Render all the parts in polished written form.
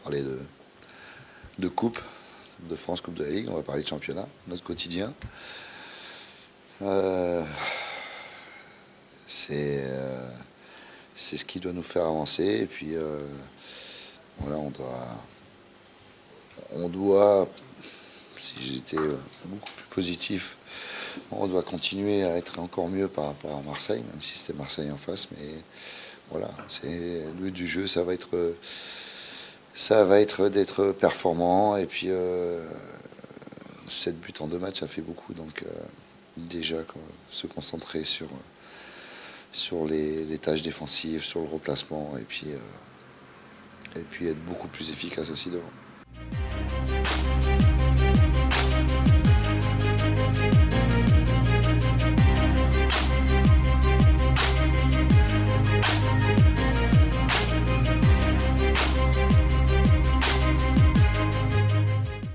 parler de coupe de France, Coupe de la Ligue, on va parler de championnat, notre quotidien. C'est ce qui doit nous faire avancer. Et puis voilà, on doit, si j'étais beaucoup plus positif, on doit continuer à être encore mieux par rapport à Marseille, même si c'était Marseille en face. Mais voilà, c'est le but du jeu, ça va être d'être performant. Et puis 7 buts en 2 matchs, ça fait beaucoup. Donc déjà, se concentrer sur les tâches défensives, sur le replacement, et puis être beaucoup plus efficace aussi devant.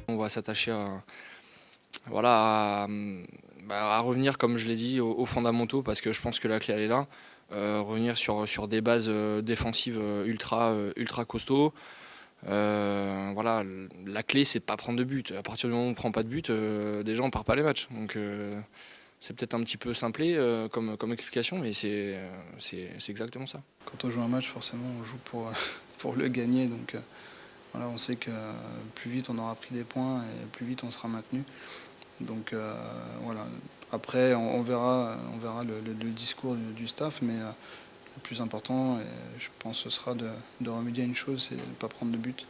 On va s'attacher à revenir, comme je l'ai dit, aux fondamentaux, parce que je pense que la clé elle est là. Revenir sur des bases défensives ultra costauds. Voilà, la clé c'est de ne pas prendre de but. À partir du moment où on ne prend pas de but, déjà on ne part pas les matchs. Donc c'est peut-être un petit peu simplé comme explication, mais c'est exactement ça. Quand on joue un match, forcément on joue pour le gagner. Donc voilà, on sait que plus vite on aura pris des points et plus vite on sera maintenu. Donc voilà. Après on verra le discours du staff, mais le plus important, et je pense, ce sera de remédier à une chose, c'est de ne pas prendre de but.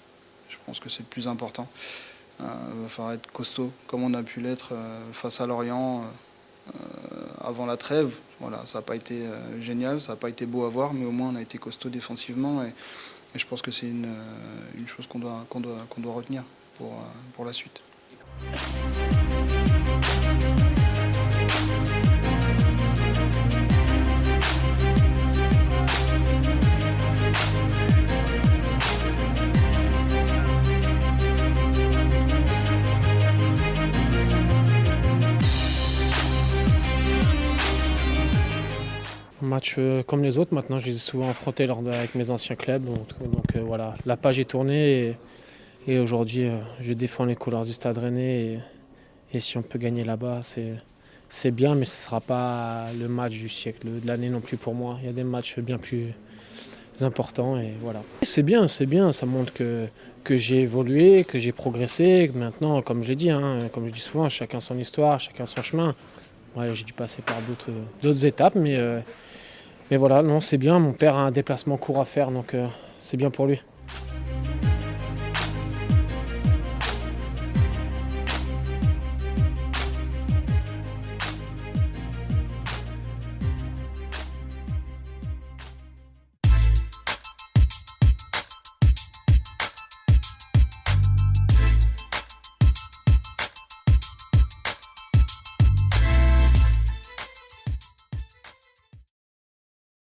Je pense que c'est le plus important. Il va falloir être costaud, comme on a pu l'être face à Lorient avant la trêve. Voilà, ça n'a pas été génial, ça n'a pas été beau à voir, mais au moins on a été costaud défensivement, et je pense que c'est une chose qu'on doit retenir pour la suite. Un match comme les autres, maintenant je les ai souvent affrontés avec mes anciens clubs. Donc voilà, la page est tournée et aujourd'hui je défends les couleurs du Stade Rennais et si on peut gagner là-bas c'est bien, mais ce ne sera pas le match du siècle, de l'année non plus pour moi. Il y a des matchs bien plus importants et voilà. C'est bien, ça montre que j'ai évolué, que j'ai progressé. Maintenant, comme je dis, comme je dis souvent, chacun son histoire, chacun son chemin. Ouais, j'ai dû passer par d'autres étapes, mais voilà, non, c'est bien. Mon père a un déplacement court à faire, donc c'est bien pour lui.